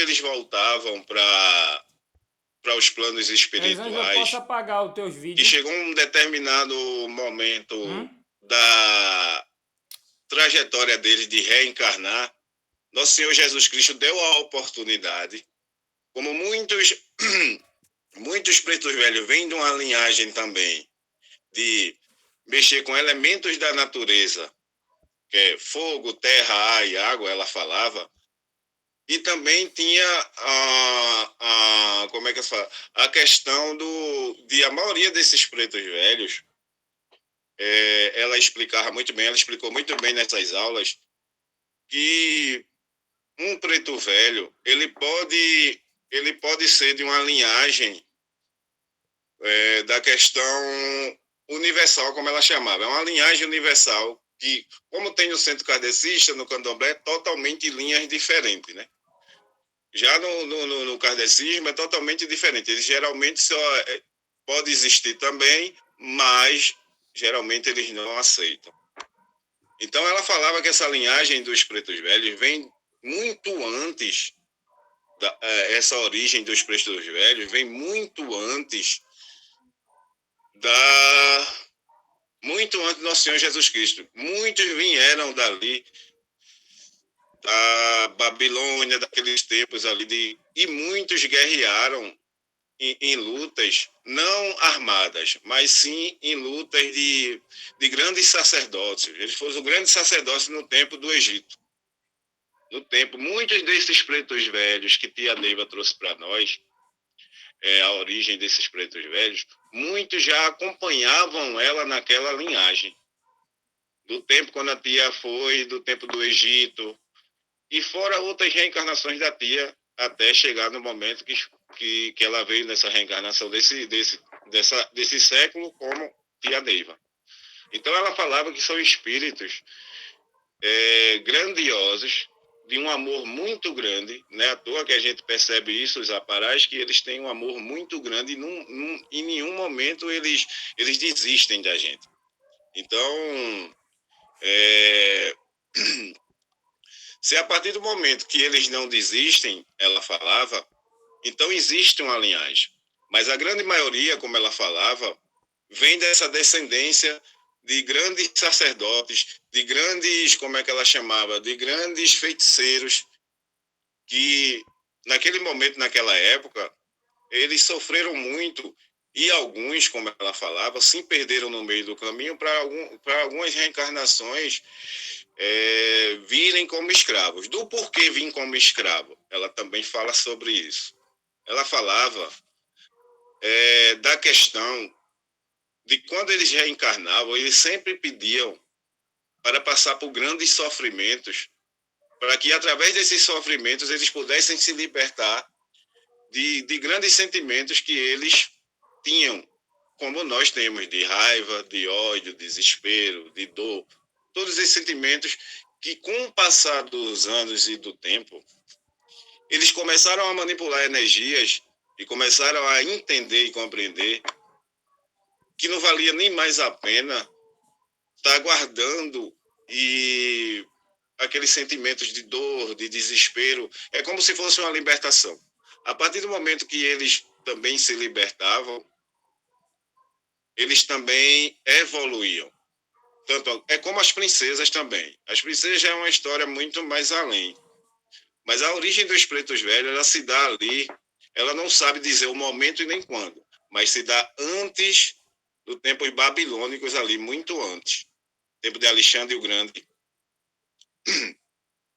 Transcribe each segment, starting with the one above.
eles voltavam para os planos Elisângela, eu posso espirituais, apagar os teus e vídeos? chegou um determinado momento Hum? da trajetória deles de reencarnar, nosso Senhor Jesus Cristo deu a oportunidade, como muitos pretos velhos vêm de uma linhagem também de mexer com elementos da natureza, que é fogo, terra, ar e água, ela falava, e também tinha como é que se fala? A questão de a maioria desses pretos velhos, ela explicava muito bem, ela explicou muito bem nessas aulas, que um preto velho, ele pode ser de uma linhagem da questão universal, como ela chamava. É uma linhagem universal que, como tem no centro kardecista, no candomblé, totalmente linhas diferentes, né? Já no kardecismo é totalmente diferente. Eles geralmente só pode existir também, mas geralmente eles não aceitam. Então ela falava que essa linhagem dos pretos velhos vem muito antes, essa origem dos pretos velhos vem muito antes da muito antes do nosso Senhor Jesus Cristo. Muitos vieram dali, da Babilônia, daqueles tempos ali, e muitos guerrearam em lutas não armadas, mas sim em lutas de grandes sacerdotes. Eles foram grandes sacerdotes no tempo do Egito. No tempo, muitos desses pretos velhos que Tia Neiva trouxe para nós, a origem desses pretos velhos, muitos já acompanhavam ela naquela linhagem. Do tempo quando a tia foi, do tempo do Egito, e fora outras reencarnações da tia, até chegar no momento que ela veio nessa reencarnação desse século como tia Neiva. Então ela falava que são espíritos grandiosos, de um amor muito grande, né? À toa que a gente percebe isso, os aparais, que eles têm um amor muito grande e em nenhum momento eles desistem da gente. Então, se a partir do momento que eles não desistem, ela falava, então existe uma linhagem. Mas a grande maioria, como ela falava, vem dessa descendência de grandes sacerdotes, de grandes, como é que ela chamava, de grandes feiticeiros, que naquele momento, naquela época, eles sofreram muito e alguns, como ela falava, se perderam no meio do caminho para algumas reencarnações virem como escravos. Do porquê vir como escravo, ela também fala sobre isso. Ela falava da questão de quando eles reencarnavam, eles sempre pediam para passar por grandes sofrimentos, para que através desses sofrimentos eles pudessem se libertar de grandes sentimentos que eles tinham, como nós temos, de raiva, de ódio, desespero, de dor, todos esses sentimentos que, com o passar dos anos e do tempo, eles começaram a manipular energias e começaram a entender e compreender que não valia nem mais a pena estar guardando e aqueles sentimentos de dor, de desespero, é como se fosse uma libertação. A partir do momento que eles também se libertavam, eles também evoluíam. Tanto, é como as princesas também. As princesas já é uma história muito mais além. Mas a origem dos pretos velhos, ela se dá ali, ela não sabe dizer o momento e nem quando, mas se dá antes do tempo babilônicos ali, muito antes. Tempo de Alexandre o Grande,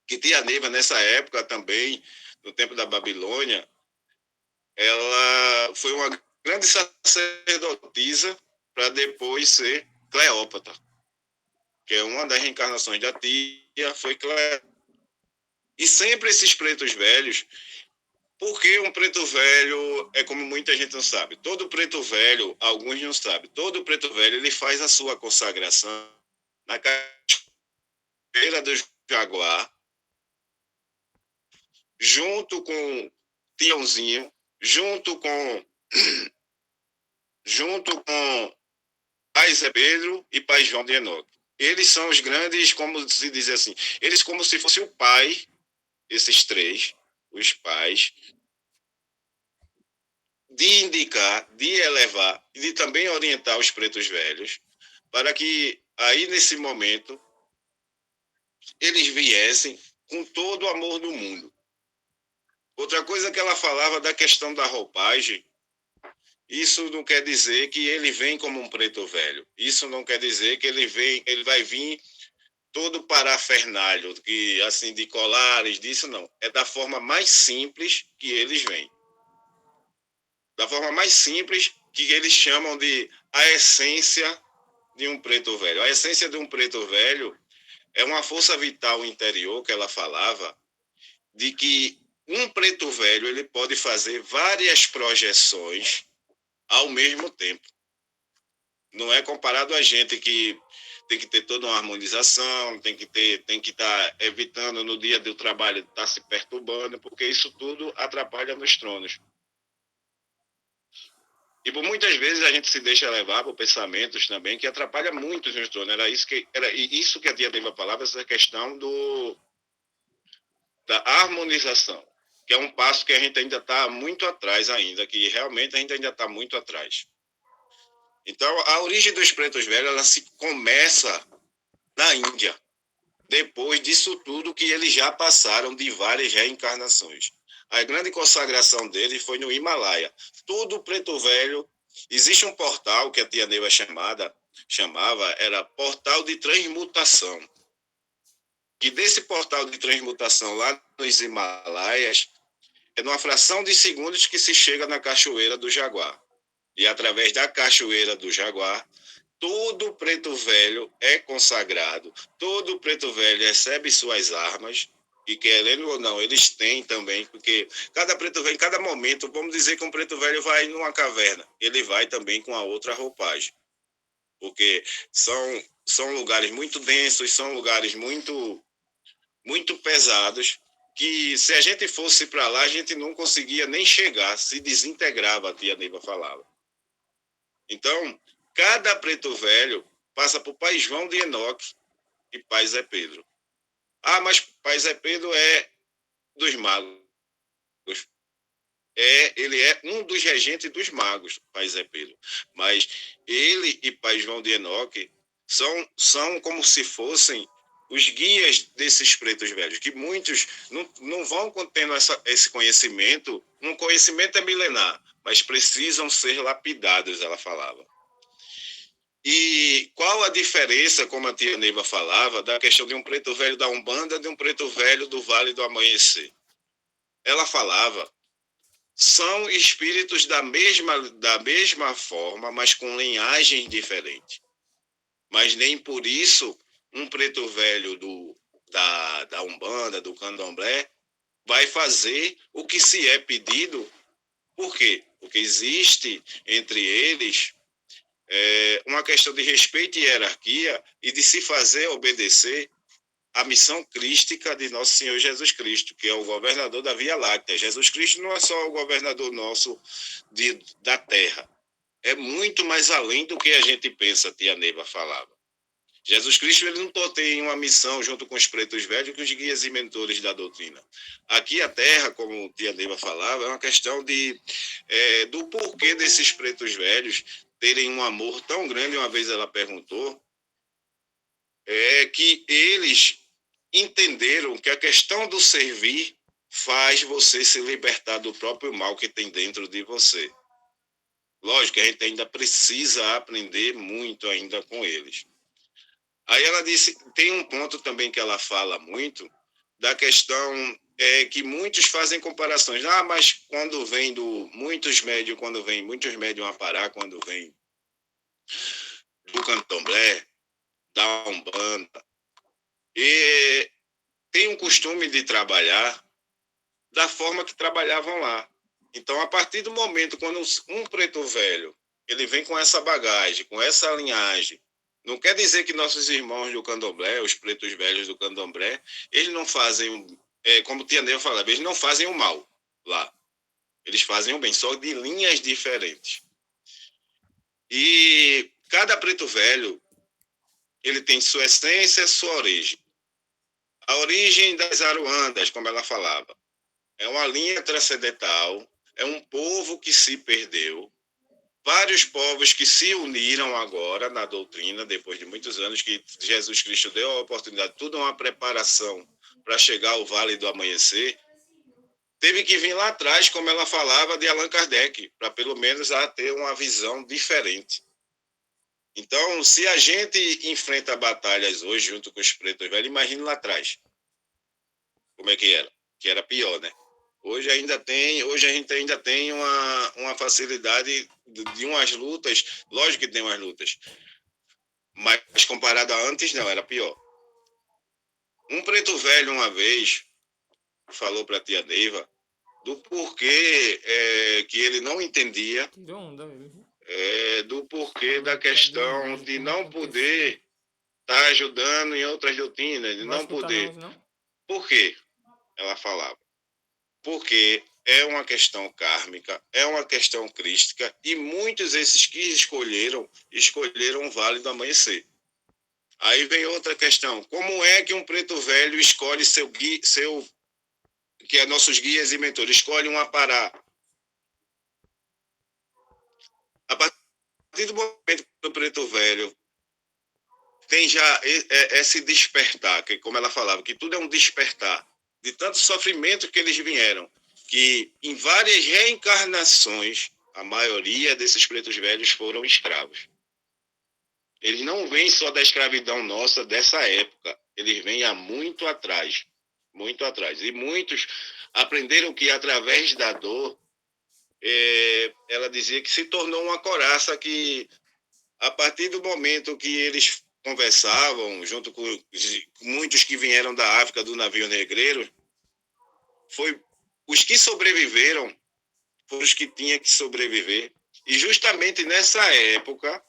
que Tia Neiva, nessa época também, no tempo da Babilônia, ela foi uma grande sacerdotisa para depois ser Cleópatra, que é uma das reencarnações da tia, foi Cleópatra. E sempre esses pretos velhos, porque um preto velho é como muita gente não sabe. Todo preto velho, alguns não sabem, todo preto velho ele faz a sua consagração na cachoeira do Jaguar, junto com Tiãozinho, junto com Pai Zé Pedro e Pai João de Enoque. Eles são os grandes, como se diz assim, eles como se fosse o pai, esses três, os pais, de indicar, de elevar e de também orientar os pretos velhos para que aí nesse momento eles viessem com todo o amor do mundo. Outra coisa que ela falava da questão da roupagem, isso não quer dizer que ele vem como um preto velho. Isso não quer dizer que ele vai vir todo parafernalho, que assim de colares, disso não. É da forma mais simples que eles vêm. Da forma mais simples que eles chamam de a essência de um preto velho. A essência de um preto velho é uma força vital interior que ela falava de que um preto velho ele pode fazer várias projeções ao mesmo tempo. Não é comparado a gente que tem que ter toda uma harmonização, tem que estar evitando no dia do trabalho estar se perturbando, porque isso tudo atrapalha nos tronos. E por muitas vezes a gente se deixa levar por pensamentos também que atrapalham muito nos tronos. Era isso que a tia teve a palavra, essa questão da harmonização, que é um passo que a gente ainda está muito atrás ainda, que realmente a gente ainda está muito atrás. Então, a origem dos pretos velhos, ela se começa na Índia, depois disso tudo que eles já passaram de várias reencarnações. A grande consagração deles foi no Himalaia. Todo preto velho, existe um portal que a tia Neiva chamava, era portal de transmutação. Que desse portal de transmutação lá nos Himalaias, é numa fração de segundos que se chega na Cachoeira do Jaguar. E através da Cachoeira do Jaguar, todo preto velho é consagrado, todo preto velho recebe suas armas, e querendo ou não, eles têm também, porque cada preto velho, em cada momento, vamos dizer que um preto velho vai numa caverna, ele vai também com a outra roupagem, porque são lugares muito densos, são lugares muito pesados, que se a gente fosse para lá, a gente não conseguia nem chegar, se desintegrava, a tia Neiva falava. Então, cada preto velho passa por Pai João de Enoque e Pai Zé Pedro. Ah, mas Pai Zé Pedro é dos magos. Ele é um dos regentes dos magos, Pai Zé Pedro. Mas ele e Pai João de Enoque são como se fossem os guias desses pretos velhos, que muitos não vão tendo esse conhecimento. Um conhecimento é milenar, mas precisam ser lapidados, ela falava. E qual a diferença, como a tia Neiva falava, da questão de um preto velho da Umbanda e de um preto velho do Vale do Amanhecer? Ela falava, são espíritos da mesma forma, mas com linhagens diferentes. Mas nem por isso um preto velho da Umbanda, do Candomblé, vai fazer o que se é pedido. Por quê? Porque existe entre eles uma questão de respeito e hierarquia e de se fazer obedecer a missão crística de nosso Senhor Jesus Cristo, que é o governador da Via Láctea. Jesus Cristo não é só o governador nosso da terra, é muito mais além do que a gente pensa, tia Neiva falava. Jesus Cristo ele não tem uma missão junto com os pretos velhos que os guias e mentores da doutrina. Aqui a terra, como tia Neiva falava, é uma questão do porquê desses pretos velhos terem um amor tão grande. Uma vez ela perguntou, que eles entenderam que a questão do servir faz você se libertar do próprio mal que tem dentro de você. Lógico que a gente ainda precisa aprender muito ainda com eles. Aí ela disse, tem um ponto também que ela fala muito, da questão que muitos fazem comparações. Ah, mas quando vem muitos médios a parar, quando vem do candomblé, da Umbanda, e tem um costume de trabalhar da forma que trabalhavam lá. Então, a partir do momento quando um preto velho ele vem com essa bagagem, com essa linhagem, não quer dizer que nossos irmãos do candomblé, os pretos velhos do candomblé, eles não fazem, como tia Neu falava, eles não fazem o mal lá. Eles fazem o bem, só de linhas diferentes. E cada preto velho, ele tem sua essência, sua origem. A origem das Aruandas, como ela falava, é uma linha transcendental, é um povo que se perdeu, vários povos que se uniram agora na doutrina, depois de muitos anos que Jesus Cristo deu a oportunidade, tudo é uma preparação para chegar ao Vale do Amanhecer, teve que vir lá atrás, como ela falava, de Allan Kardec, para pelo menos ter uma visão diferente. Então, se a gente enfrenta batalhas hoje junto com os pretos velhos, imagine lá atrás como é que era pior, né? Hoje a gente ainda tem uma facilidade de umas lutas, lógico que tem umas lutas, mas comparado a antes, não, era pior. Um preto velho, uma vez, falou para a tia Neiva do porquê que ele não entendia, do porquê da questão de não poder estar ajudando em outras doutrinas, de não poder. Por quê? Ela falava. Porque é uma questão kármica, é uma questão crística, e muitos desses que escolheram o Vale do Amanhecer. Aí vem outra questão. Como é que um preto velho escolhe que é nossos guias e mentores, escolhe um apará? A partir do momento que o preto velho tem já esse despertar, que como ela falava, que tudo é um despertar, de tanto sofrimento que eles vieram, que em várias reencarnações, a maioria desses pretos velhos foram escravos. Eles não vêm só da escravidão nossa dessa época, eles vêm há muito atrás, muito atrás. E muitos aprenderam que através da dor, ela dizia que se tornou uma coraça, que a partir do momento que eles conversavam, junto com muitos que vieram da África, do navio negreiro, foi os que sobreviveram, foram os que tinham que sobreviver. E justamente nessa época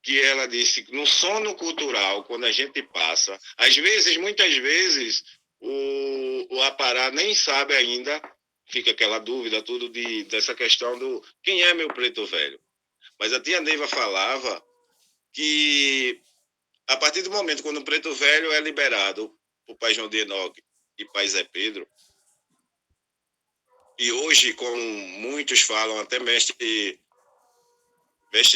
que ela disse, no sono cultural, quando a gente passa, às vezes, muitas vezes, o apará nem sabe ainda, fica aquela dúvida tudo dessa questão do quem é meu preto velho. Mas a tia Neiva falava que a partir do momento quando o preto velho é liberado por pai João de Enoque e pai Zé Pedro, e hoje, como muitos falam, até mestre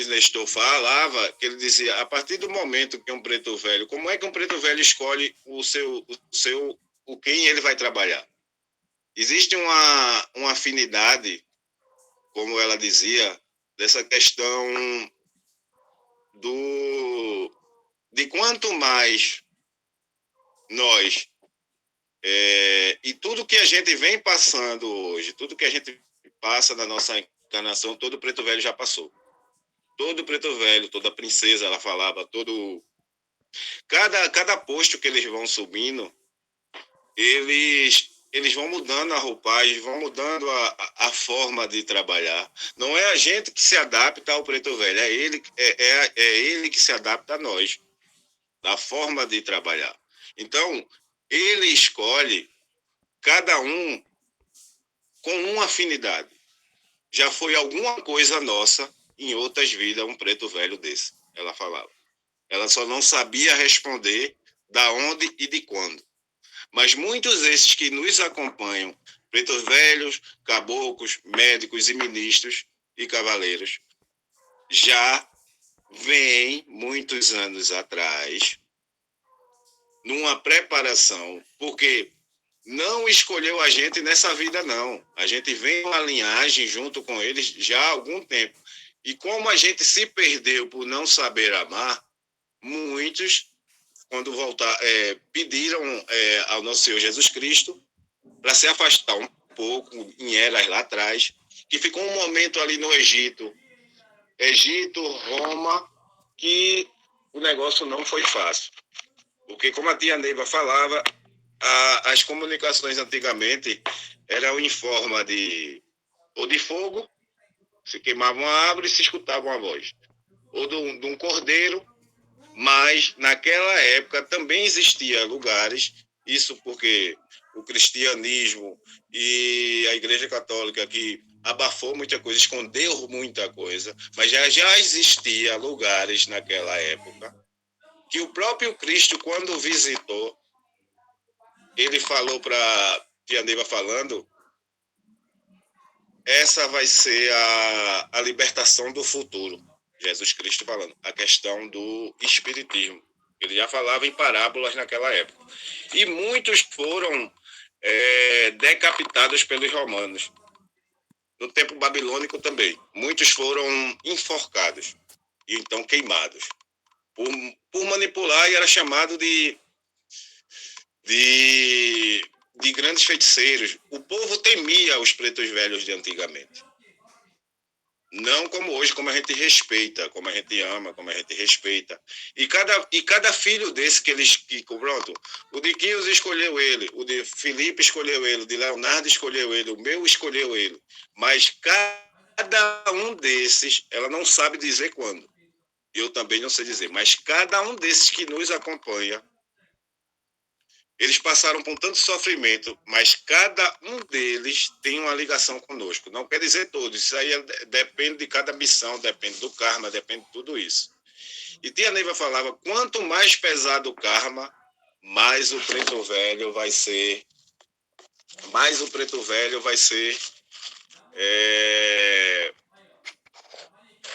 Nestor falava, que ele dizia, a partir do momento que um preto velho, como é que um preto velho escolhe o quem ele vai trabalhar? Existe uma afinidade, como ela dizia, dessa questão de quanto mais nós, e tudo que a gente vem passando hoje, tudo que a gente passa na nossa encarnação, todo preto velho já passou. Todo preto velho, toda princesa, ela falava, cada posto que eles vão subindo, eles vão mudando a roupagem, vão mudando a forma de trabalhar. Não é a gente que se adapta ao preto velho, é ele que se adapta a nós, da forma de trabalhar. Então, ele escolhe cada um com uma afinidade. Já foi alguma coisa nossa em outras vidas, um preto velho desse, ela falava. Ela só não sabia responder da onde e de quando. Mas muitos desses que nos acompanham, pretos velhos, caboclos, médicos e ministros e cavaleiros, já vêm muitos anos atrás numa preparação, porque não escolheu a gente nessa vida, não. A gente vem uma linhagem junto com eles já há algum tempo. E como a gente se perdeu por não saber amar, muitos, quando voltar, pediram ao nosso Senhor Jesus Cristo para se afastar um pouco em eras lá atrás, que ficou um momento ali no Egito, Roma, que o negócio não foi fácil. Porque, como a tia Neiva falava, as comunicações antigamente eram em forma ou de fogo, se queimava uma árvore e se escutava uma voz, ou de um cordeiro. Mas naquela época também existia lugares, isso porque o cristianismo e a Igreja Católica que abafou muita coisa, escondeu muita coisa, mas já existia lugares naquela época que o próprio Cristo, quando visitou, ele falou para tia Neiva falando, essa vai ser a libertação do futuro. Jesus Cristo falando, a questão do espiritismo. Ele já falava em parábolas naquela época. E muitos foram decapitados pelos romanos. No tempo babilônico também. Muitos foram enforcados e então queimados. Por manipular, e era chamado de, de grandes feiticeiros. O povo temia os pretos velhos de antigamente. Não como hoje, como a gente respeita, como a gente ama, como a gente respeita. E cada filho desse pronto, o de Quios escolheu ele, o de Felipe escolheu ele, o de Leonardo escolheu ele, o meu escolheu ele. Mas cada um desses, ela não sabe dizer quando. Eu também não sei dizer, mas cada um desses que nos acompanha, eles passaram por tanto sofrimento, mas cada um deles tem uma ligação conosco. Não quer dizer todos, isso aí depende de cada missão, depende do karma, depende de tudo isso. E tia Neiva falava, quanto mais pesado o karma, mais o preto velho vai ser, mais o preto velho vai ser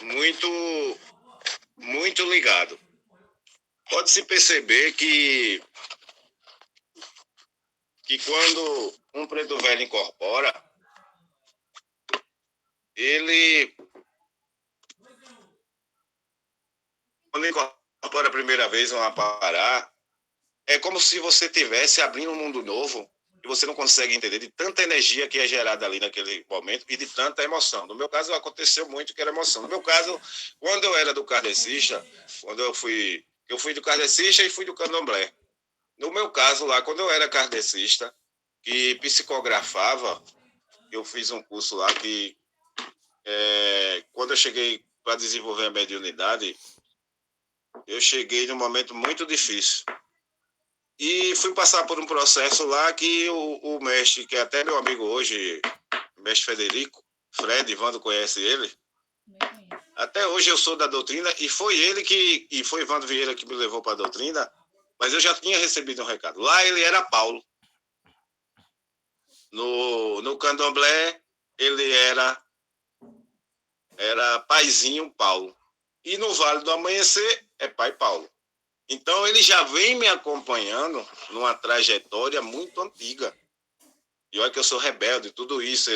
muito, muito ligado. Pode-se perceber que quando um preto velho incorpora, ele, quando incorpora a primeira vez uma pará, é como se você estivesse abrindo um mundo novo e você não consegue entender de tanta energia que é gerada ali naquele momento e de tanta emoção. No meu caso, aconteceu muito que era emoção. No meu caso, quando eu era do kardecista, quando eu fui do kardecista e fui do candomblé. No meu caso lá, quando eu era kardecista, que psicografava, eu fiz um curso lá que, quando eu cheguei para desenvolver a mediunidade, eu cheguei num momento muito difícil. E fui passar por um processo lá que o mestre, que é até meu amigo hoje, o mestre Frederico, Fred, Ivando conhece ele. Até hoje eu sou da doutrina e foi Ivando Vieira que me levou para a doutrina, mas eu já tinha recebido um recado. Lá ele era Paulo. No candomblé ele era paizinho Paulo. E no Vale do Amanhecer é pai Paulo. Então ele já vem me acompanhando numa trajetória muito antiga. E olha que eu sou rebelde, tudo isso,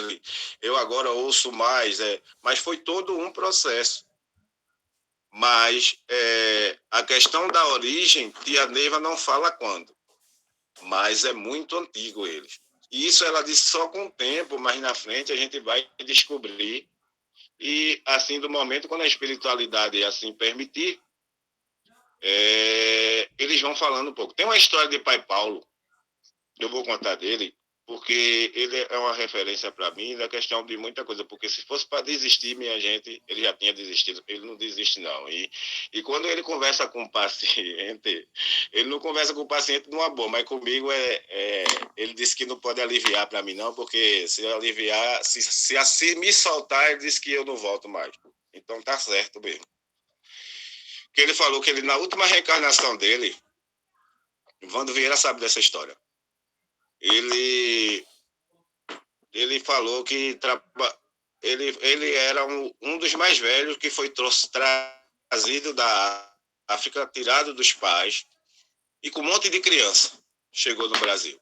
eu agora ouço mais, mas foi todo um processo. Mas a questão da origem, tia Neiva não fala quando, mas é muito antigo eles. E isso ela disse só com o tempo, mas na frente a gente vai descobrir. E assim, do momento quando a espiritualidade assim permitir, eles vão falando um pouco. Tem uma história de Pai Paulo, eu vou contar dele, porque ele é uma referência para mim na questão de muita coisa, porque se fosse para desistir, minha gente, ele já tinha desistido, ele não desiste não. E quando ele conversa com o paciente, ele não conversa com o paciente numa boa, mas comigo ele disse que não pode aliviar para mim não, porque se eu aliviar, se assim me soltar, ele disse que eu não volto mais. Então tá certo mesmo. Porque ele falou que ele, na última reencarnação dele, Vando Vieira sabe dessa história, ele falou que ele era um dos mais velhos que foi trazido da África, tirado dos pais, e com um monte de criança chegou no Brasil.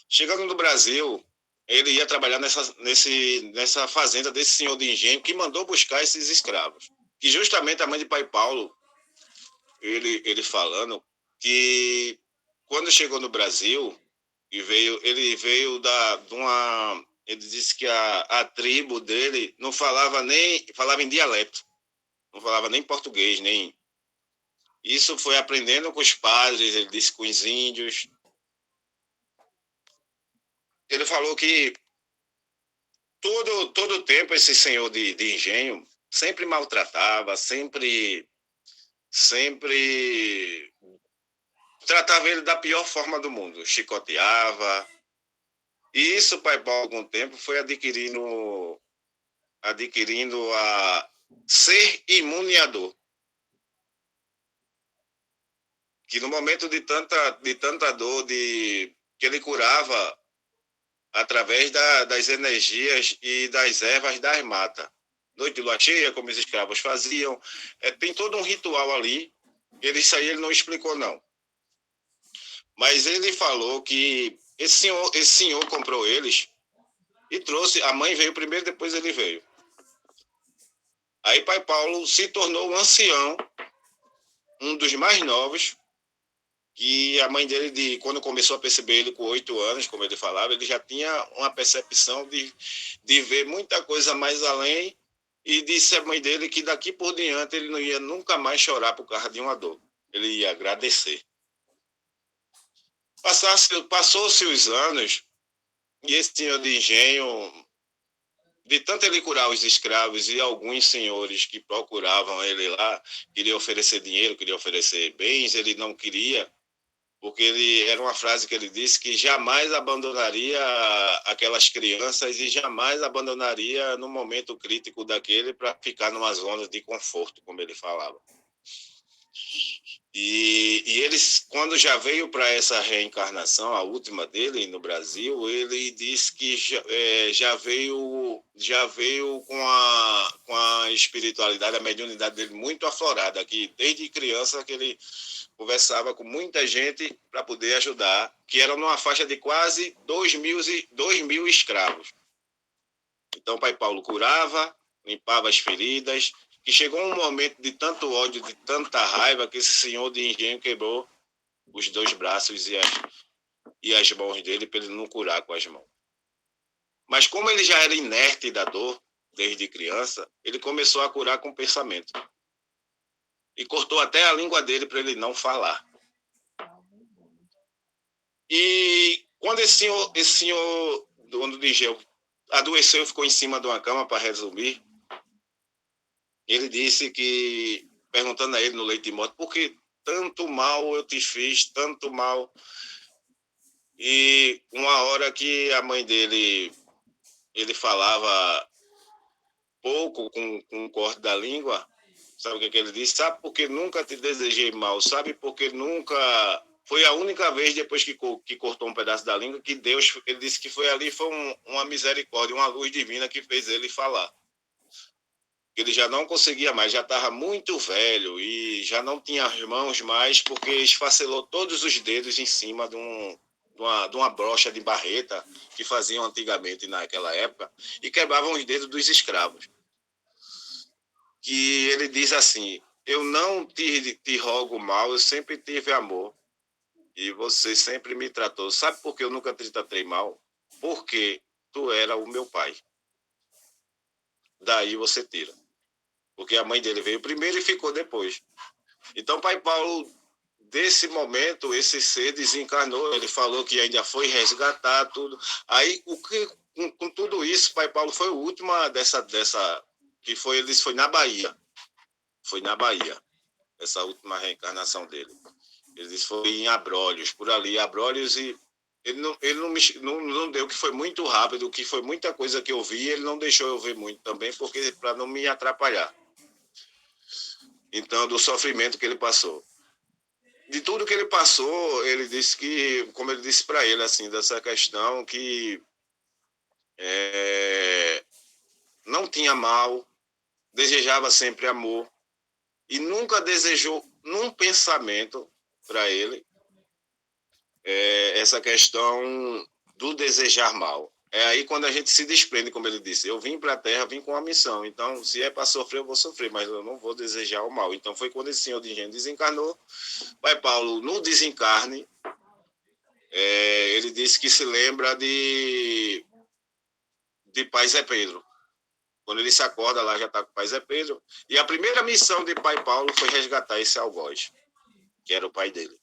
Chegando no Brasil, ele ia trabalhar nessa fazenda desse senhor de engenho que mandou buscar esses escravos. Que justamente a mãe de Pai Paulo, ele falando que quando chegou no Brasil, ele veio de uma. Ele disse que a tribo dele não falava falava em dialeto, não falava nem português, nem. Isso foi aprendendo com os padres, ele disse com os índios. Ele falou que todo tempo esse senhor de engenho sempre maltratava, sempre tratava ele da pior forma do mundo, chicoteava. E isso, Pai Paulo, algum tempo, foi adquirindo a ser imuniador. que no momento de tanta dor, que ele curava através das energias e das ervas das matas. Noite de lua cheia, como os escravos faziam. Tem todo um ritual ali. Isso aí ele não explicou, não. Mas ele falou que esse senhor comprou eles e trouxe. A mãe veio primeiro, depois ele veio. Aí pai Paulo se tornou um ancião, um dos mais novos, que a mãe dele, quando começou a perceber ele com 8 anos, como ele falava, ele já tinha uma percepção de ver muita coisa mais além, e disse à mãe dele que daqui por diante ele não ia nunca mais chorar por causa de uma dor. Ele ia agradecer. Passou-se os anos, e esse senhor de engenho, de tanto ele curar os escravos e alguns senhores que procuravam ele lá, queria oferecer dinheiro, queria oferecer bens, ele não queria, porque era uma frase que ele disse que jamais abandonaria aquelas crianças e jamais abandonaria no momento crítico daquele para ficar numa zona de conforto, como ele falava. E eles, quando já veio para essa reencarnação, a última dele no Brasil, ele disse que já veio com a espiritualidade, a mediunidade dele muito aflorada, que desde criança que ele conversava com muita gente para poder ajudar, que era numa faixa de quase 2.000 escravos. Então o pai Paulo curava, limpava as feridas, que chegou um momento de tanto ódio, de tanta raiva, que esse senhor de engenho quebrou os 2 braços e as mãos dele para ele não curar com as mãos. Mas como ele já era inerte da dor, desde criança, ele começou a curar com o pensamento. E cortou até a língua dele para ele não falar. E quando esse senhor dono de engenho adoeceu e ficou em cima de uma cama, para resumir, ele disse que, perguntando a ele no leito de morte, por que tanto mal eu te fiz, tanto mal? E uma hora que a mãe dele, ele falava pouco com o corte da língua, sabe o que ele disse? Sabe por que nunca te desejei mal? Sabe por que nunca... Foi a única vez, depois que cortou um pedaço da língua, que Deus, ele disse que foi ali, foi uma misericórdia, uma luz divina que fez ele falar. Ele já não conseguia mais, já estava muito velho e já não tinha as mãos mais, porque esfacelou todos os dedos em cima de uma brocha de barreta que faziam antigamente naquela época e quebravam os dedos dos escravos. Que ele diz assim: eu não te rogo mal, eu sempre tive amor e você sempre me tratou. Sabe por que eu nunca te tratei mal? Porque tu era o meu pai. Daí você tira. Porque a mãe dele veio primeiro e ficou depois. Então, pai Paulo, desse momento, esse ser desencarnou. Ele falou que ainda foi resgatar tudo. Aí, com tudo isso, pai Paulo foi o último que foi, ele foi na Bahia. Foi na Bahia, essa última reencarnação dele. Ele disse que foi em Abrolhos, por ali, Abrolhos, e ele não deu, que foi muito rápido, que foi muita coisa que eu vi, ele não deixou eu ver muito também, porque para não me atrapalhar. Então, do sofrimento que ele passou. De tudo que ele passou, ele disse que, como ele disse para ele, assim, dessa questão que não tinha mal, desejava sempre amor, e nunca desejou, num pensamento para ele, essa questão do desejar mal. É aí quando a gente se desprende, como ele disse, eu vim para a Terra, vim com uma missão, então se é para sofrer, eu vou sofrer, mas eu não vou desejar o mal. Então foi quando esse senhor de engenho desencarnou. Pai Paulo, no desencarne, ele disse que se lembra de Pai Zé Pedro. Quando ele se acorda lá, já está com o Pai Zé Pedro. E a primeira missão de Pai Paulo foi resgatar esse algoz, que era o pai dele,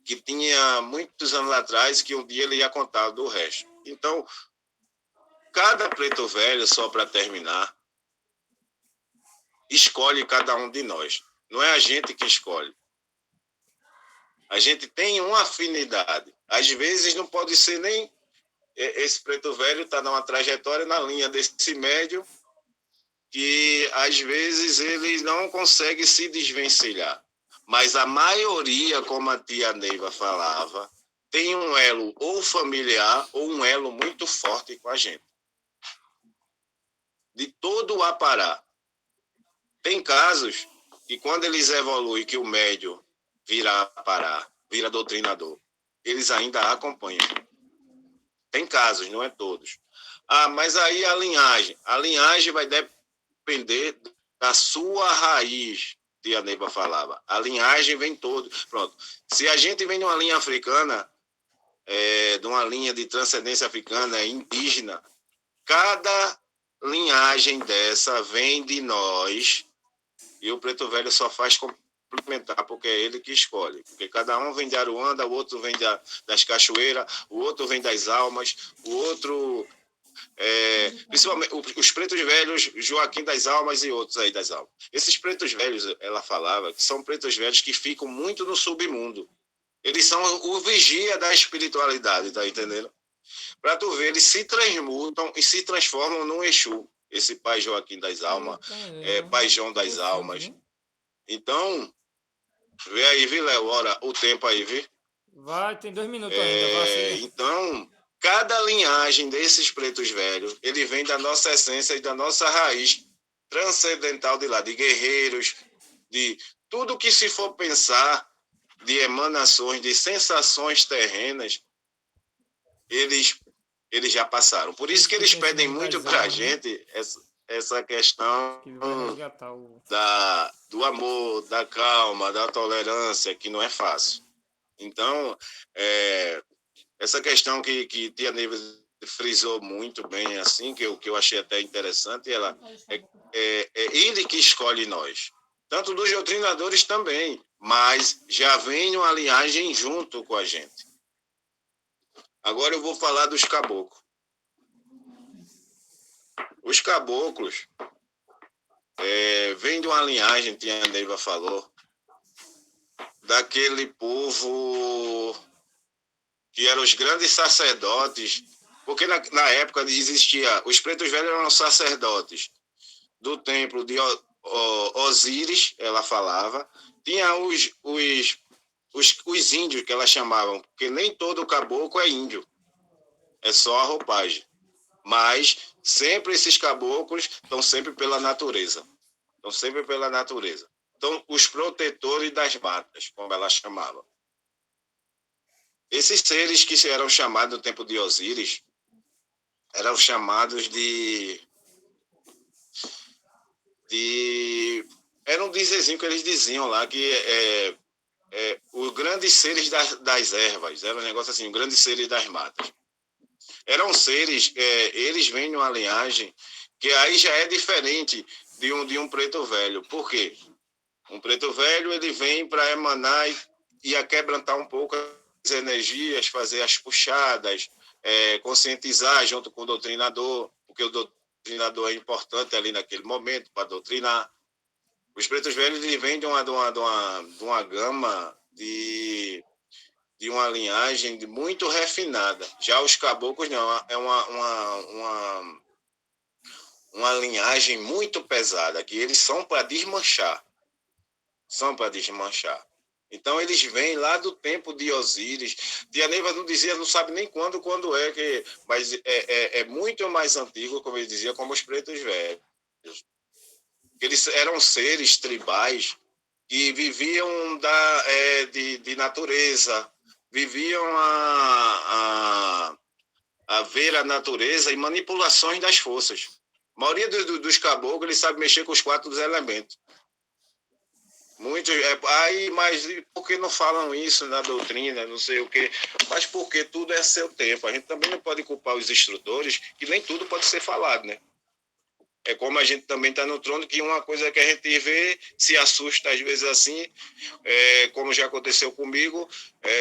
que tinha muitos anos atrás, que um dia ele ia contar do resto. Então, cada preto velho, só para terminar, escolhe cada um de nós. Não é a gente que escolhe. A gente tem uma afinidade. Às vezes não pode ser nem... Esse preto velho está numa trajetória na linha desse médio que, às vezes, ele não consegue se desvencilhar. Mas a maioria, como a tia Neiva falava, tem um elo ou familiar ou um elo muito forte com a gente. De todo o Apará. Tem casos que quando eles evoluem, que o médio vira Apará, vira doutrinador, eles ainda acompanham. Tem casos, não é todos. Mas aí a linhagem vai depender da sua raiz, que a Neiva falava. A linhagem vem todo. Pronto. Se a gente vem de uma linha africana, de uma linha de transcendência africana, indígena, cada linhagem dessa vem de nós e o Preto Velho só faz complementar, porque é ele que escolhe. Porque cada um vem de Aruanda, o outro vem das cachoeiras, o outro vem das almas, o outro... principalmente os pretos velhos, Joaquim das Almas e outros aí das almas. Esses pretos velhos, ela falava, que são pretos velhos que ficam muito no submundo. Eles são o vigia da espiritualidade, tá entendendo? Para tu ver, eles se transmutam e se transformam num Exu. Esse pai Joaquim das Almas, pai João das Almas. Então, vê aí, viu, Léo? Ora, o tempo aí, viu? Vai, tem 2 minutos ainda, vai seguir. Então, cada linhagem desses pretos velhos, ele vem da nossa essência e da nossa raiz transcendental de lá, de guerreiros, de tudo que se for pensar, de emanações, de sensações terrenas, eles já passaram. Por isso que eles pedem muito para a gente essa questão que vai resgatar o... do amor, da calma, da tolerância, que não é fácil. Então, essa questão que Tia Neiva frisou muito bem, assim, que eu achei até interessante, é ele que escolhe nós. Tanto dos doutrinadores também, mas já vem uma linhagem junto com a gente. Agora eu vou falar dos caboclos. Os caboclos vêm de uma linhagem, Tia Neiva falou, daquele povo que eram os grandes sacerdotes, porque na época existia, os pretos velhos eram sacerdotes do templo de Osíris, ela falava, tinha os índios que ela chamavam, porque nem todo caboclo é índio, é só a roupagem. Mas sempre esses caboclos estão sempre pela natureza. Estão sempre pela natureza. Então, os protetores das matas, como ela chamava. Esses seres que eram chamados no tempo de Osíris, eram chamados era um dizerzinho que eles diziam lá, que os grandes seres das ervas, era um negócio assim, os grandes seres das matas. Eram seres, eles vêm de uma linhagem que aí já é diferente de um preto velho. Por quê? Um preto velho, ele vem para emanar e aquebrantar um pouco as energias, fazer as puxadas, conscientizar junto com o doutrinador, porque o doutrinador é importante ali naquele momento para doutrinar. Os pretos velhos, eles vêm de uma gama de uma linhagem muito refinada. Já os caboclos não, é uma linhagem muito pesada, que eles são para desmanchar. São para desmanchar. Então eles vêm lá do tempo de Osíris. Tia Neiva não dizia, não sabe nem quando é, mas é muito mais antigo, como ele dizia, como os pretos velhos. Eles eram seres tribais que viviam de natureza, viviam a ver a natureza e manipulações das forças. A maioria dos caboclos, eles sabem mexer com os 4 dos elementos. Muitos, mas por que não falam isso na doutrina, não sei o quê? Mas porque tudo é seu tempo. A gente também não pode culpar os instrutores, que nem tudo pode ser falado, né? É como a gente também está no trono, que uma coisa que a gente vê, se assusta às vezes assim, como já aconteceu comigo,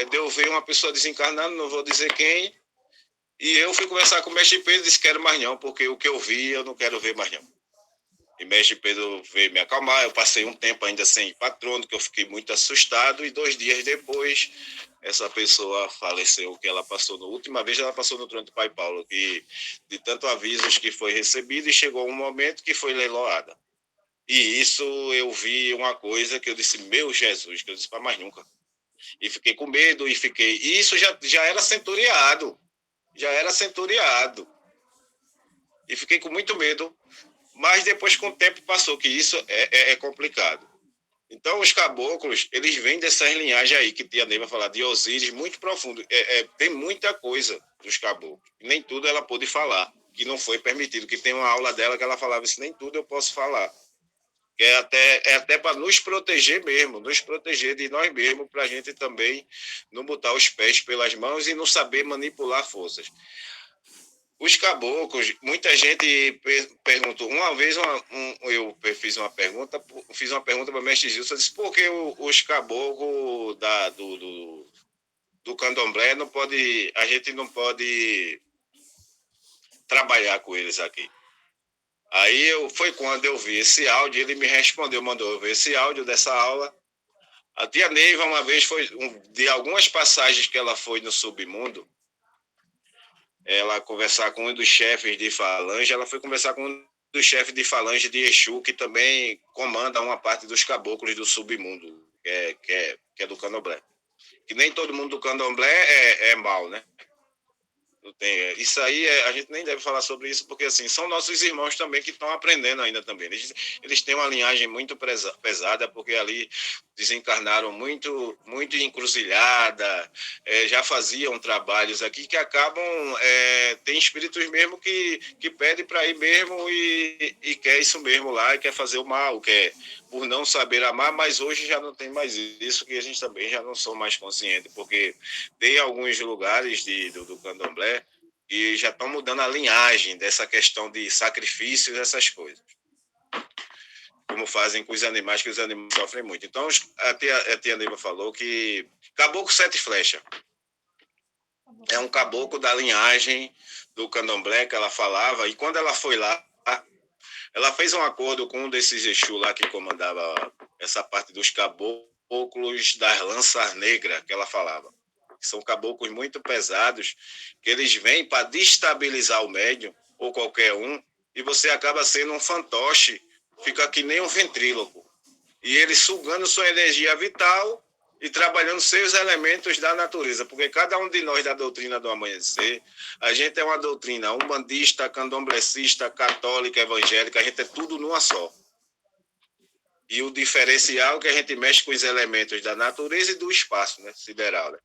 de eu ver uma pessoa desencarnando, não vou dizer quem, e eu fui conversar com o mestre Pedro e disse, quero mais não, porque o que eu vi, eu não quero ver mais não. E mestre Pedro veio me acalmar, eu passei um tempo ainda sem patrono, que eu fiquei muito assustado, e 2 dias depois, essa pessoa faleceu, que ela passou, na última vez ela passou no trono do Pai Paulo, que de tanto avisos que foi recebido, e chegou um momento que foi leiloada. E isso eu vi uma coisa que eu disse, meu Jesus, que eu disse para mais nunca. E fiquei com medo e fiquei. E isso já era centuriado. Já era centuriado. E fiquei com muito medo. Mas depois, com o tempo, passou que isso é complicado. Então, os caboclos, eles vêm dessas linhagens aí, que Tia Ney vai falar de Osíris, muito profundo. Tem muita coisa dos caboclos. Nem tudo ela pôde falar, que não foi permitido. Que tem uma aula dela que ela falava assim, nem tudo eu posso falar. É até para nos proteger mesmo, nos proteger de nós mesmos, para a gente também não botar os pés pelas mãos e não saber manipular forças. Os caboclos, muita gente perguntou. Uma vez eu fiz uma pergunta para o mestre Gilson, disse por que os caboclos do candomblé a gente não pode trabalhar com eles aqui. Aí foi quando eu vi esse áudio, ele me respondeu, mandou eu ver esse áudio dessa aula. A tia Neiva, uma vez, de algumas passagens que ela foi no submundo, ela conversar com um dos chefes de falange, ela foi conversar com um dos chefes de falange de Exu, que também comanda uma parte dos caboclos do submundo, que é do candomblé. Que nem todo mundo do candomblé é mal, né? Isso aí, a gente nem deve falar sobre isso, porque assim, são nossos irmãos também que estão aprendendo ainda também. Eles têm uma linhagem muito pesada, porque ali desencarnaram muito encruzilhada, já faziam trabalhos aqui que acabam, tem espíritos mesmo que pedem para ir mesmo e quer isso mesmo lá, e quer fazer o mal, quer por não saber amar, mas hoje já não tem mais isso, que a gente também já não sou mais consciente, porque tem alguns lugares do candomblé e já estão mudando a linhagem dessa questão de sacrifícios, essas coisas. Como fazem com os animais, que os animais sofrem muito. Então, a tia Neiva falou que caboclo sete flechas é um caboclo da linhagem do candomblé que ela falava, e quando ela foi lá, ela fez um acordo com um desses Exu lá que comandava essa parte dos caboclos das lanças negras, que ela falava. São caboclos muito pesados, que eles vêm para destabilizar o médium, ou qualquer um, e você acaba sendo um fantoche, fica que nem um ventríloco. E ele sugando sua energia vital e trabalhando seus elementos da natureza, porque cada um de nós da doutrina do amanhecer, a gente é uma doutrina umbandista, candomblecista, católica, evangélica, a gente é tudo numa só. E o diferencial é que a gente mexe com os elementos da natureza e do espaço, né, sideral, né?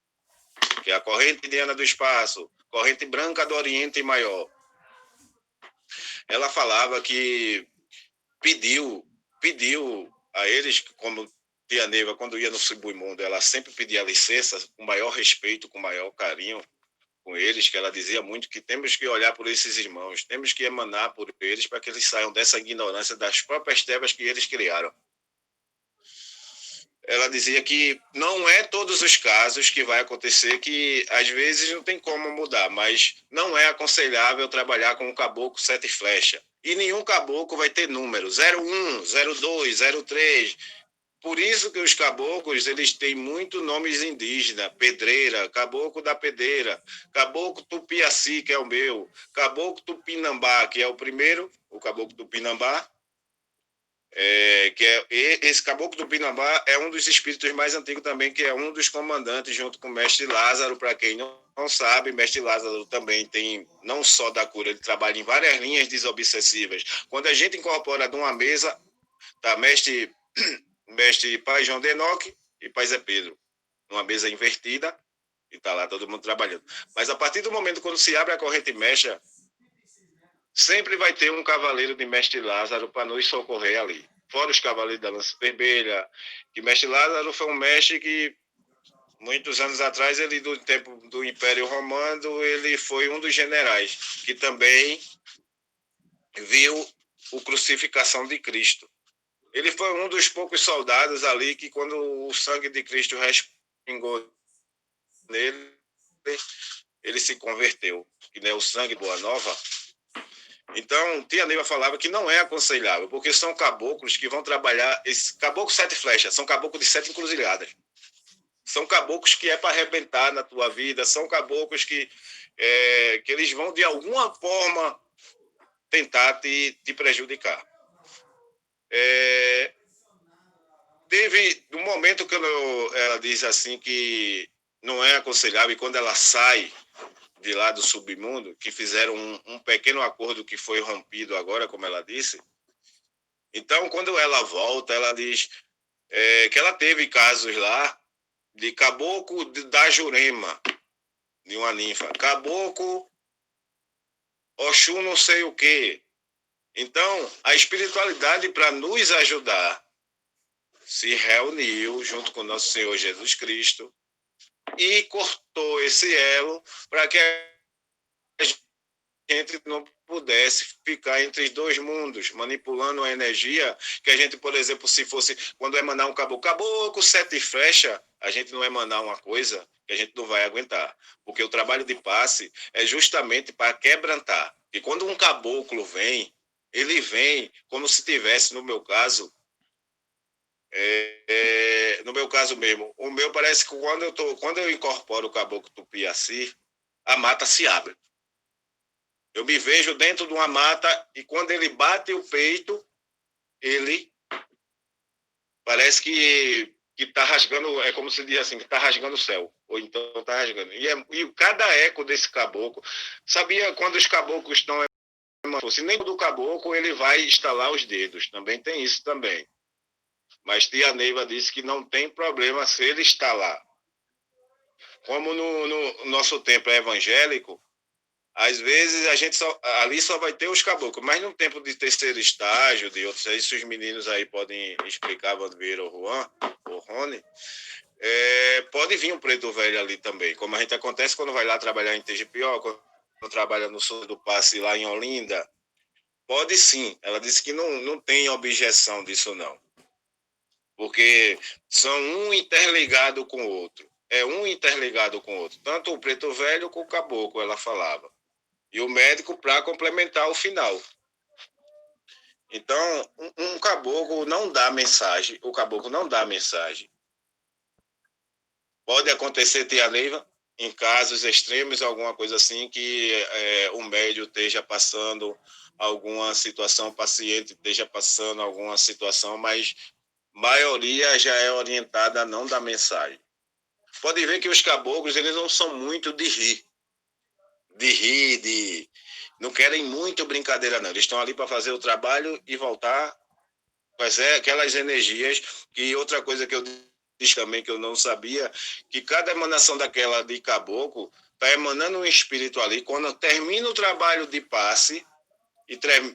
Que é a corrente indiana do espaço, corrente branca do Oriente Maior. Ela falava que pediu a eles, como Tia Neiva, quando ia no submundo, ela sempre pedia licença, com maior respeito, com maior carinho com eles, que ela dizia muito que temos que olhar por esses irmãos, temos que emanar por eles para que eles saiam dessa ignorância das próprias trevas que eles criaram. Ela dizia que não é todos os casos que vai acontecer, que às vezes não tem como mudar, mas não é aconselhável trabalhar com um caboclo sete flechas. E nenhum caboclo vai ter número, 01, 02, 03. Por isso que os caboclos, eles têm muito nomes indígenas, pedreira, caboclo da pedreira, caboclo tupiaci, que é o meu, caboclo tupinambá, que é o primeiro, o caboclo tupinambá, esse caboclo do Pinambá é um dos espíritos mais antigos também, que é um dos comandantes junto com o mestre Lázaro. Para quem não sabe, mestre Lázaro também tem, não só da cura, ele trabalha em várias linhas desobsessivas. Quando a gente incorpora de uma mesa, tá mestre Pai João Denoque e Pai Zé Pedro, numa mesa invertida, e tá lá todo mundo trabalhando. Mas a partir do momento quando se abre a corrente mecha, sempre vai ter um cavaleiro de mestre Lázaro para nos socorrer ali. Fora os cavaleiros da Lança Vermelha, que mestre Lázaro foi um mestre que, muitos anos atrás, ele do tempo do Império Romano, ele foi um dos generais, que também viu a crucificação de Cristo. Ele foi um dos poucos soldados ali que, quando o sangue de Cristo respingou nele, ele se converteu. Que nem o sangue Boa Nova. Então, Tia Neiva falava que não é aconselhável, porque são caboclos que vão trabalhar, caboclos sete flechas, são caboclos de sete encruzilhadas. São caboclos que é para arrebentar na tua vida, são caboclos que eles vão, de alguma forma, tentar te prejudicar. Teve um momento que ela diz assim que não é aconselhável, e quando ela sai de lá do submundo, que fizeram um pequeno acordo que foi rompido agora, como ela disse. Então, quando ela volta, ela diz que ela teve casos lá de caboclo da Jurema, de uma ninfa, caboclo, Oxum não sei o quê. Então, a espiritualidade, para nos ajudar, se reuniu junto com nosso Senhor Jesus Cristo e cortou esse elo para que a gente não pudesse ficar entre os dois mundos, manipulando a energia, que a gente, por exemplo, se fosse, quando emanar um caboclo, sete flecha, a gente não emanar uma coisa que a gente não vai aguentar, porque o trabalho de passe é justamente para quebrantar, e quando um caboclo vem, ele vem como se tivesse, no meu caso, no meu caso mesmo, o meu parece que quando eu incorporo o caboclo tupiaci, a mata se abre. Eu me vejo dentro de uma mata e quando ele bate o peito, ele parece que tá rasgando, é como se diz assim, que tá rasgando o céu. Ou então tá rasgando. E cada eco desse caboclo, sabia quando os caboclos estão, se nem do caboclo ele vai estalar os dedos, também tem isso também. Mas tia Neiva disse que não tem problema se ele estalar. Como no nosso tempo é evangélico, às vezes a gente ali só vai ter os caboclos, mas no tempo de terceiro estágio, de outros, isso os meninos aí podem explicar, Vandeira ou Juan, ou Rony, pode vir um preto velho ali também, como a gente acontece quando vai lá trabalhar em TGPO, quando trabalha no sul do Passe lá em Olinda, pode sim, ela disse que não tem objeção disso não, porque são um interligado com o outro, é um interligado com o outro, tanto o preto velho como o caboclo, ela falava. E o médico para complementar o final. Então, um caboclo não dá mensagem, o caboclo não dá mensagem. Pode acontecer, tia Neiva, em casos extremos, alguma coisa assim, que o médium esteja passando alguma situação, o paciente esteja passando alguma situação, mas a maioria já é orientada a não dar mensagem. Pode ver que os caboclos, eles não são muito de não querem muito brincadeira, não. Eles estão ali para fazer o trabalho e voltar, fazer aquelas energias. Que outra coisa que eu disse também que eu não sabia, que cada emanação daquela de caboclo está emanando um espírito ali. Quando termina o trabalho de passe,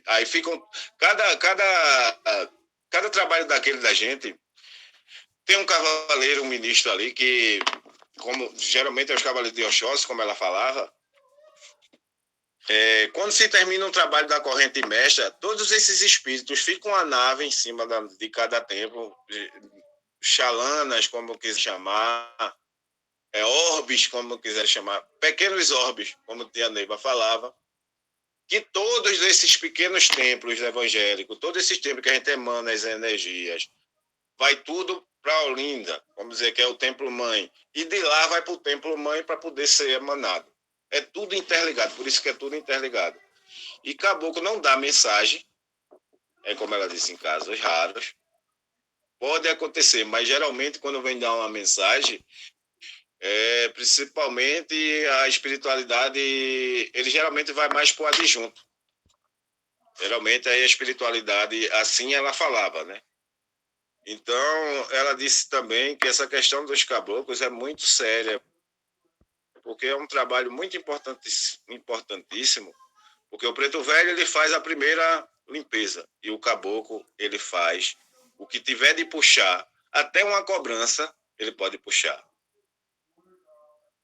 aí ficam. Cada trabalho daquele da gente tem um cavaleiro, um ministro ali, que, como geralmente é os cavaleiros de Oxóssi, como ela falava. Quando se termina um trabalho da corrente mestra, todos esses espíritos ficam a nave em cima de cada templo, chalanas, como quiser chamar, orbes, como quiser chamar, pequenos orbes, como a tia Neiva falava, que todos esses pequenos templos evangélicos, todos esses templos que a gente emana as energias, vai tudo para Olinda, vamos dizer que é o templo mãe, e de lá vai para o templo mãe para poder ser emanado. É tudo interligado, por isso que é tudo interligado. E caboclo não dá mensagem, como ela disse, em casos raros. Pode acontecer, mas geralmente quando vem dar uma mensagem, principalmente a espiritualidade, ele geralmente vai mais para o adjunto. Geralmente aí a espiritualidade, assim ela falava, né? Então, ela disse também que essa questão dos caboclos é muito séria, porque é um trabalho muito importantíssimo, porque o preto velho ele faz a primeira limpeza e o caboclo ele faz o que tiver de puxar, até uma cobrança ele pode puxar.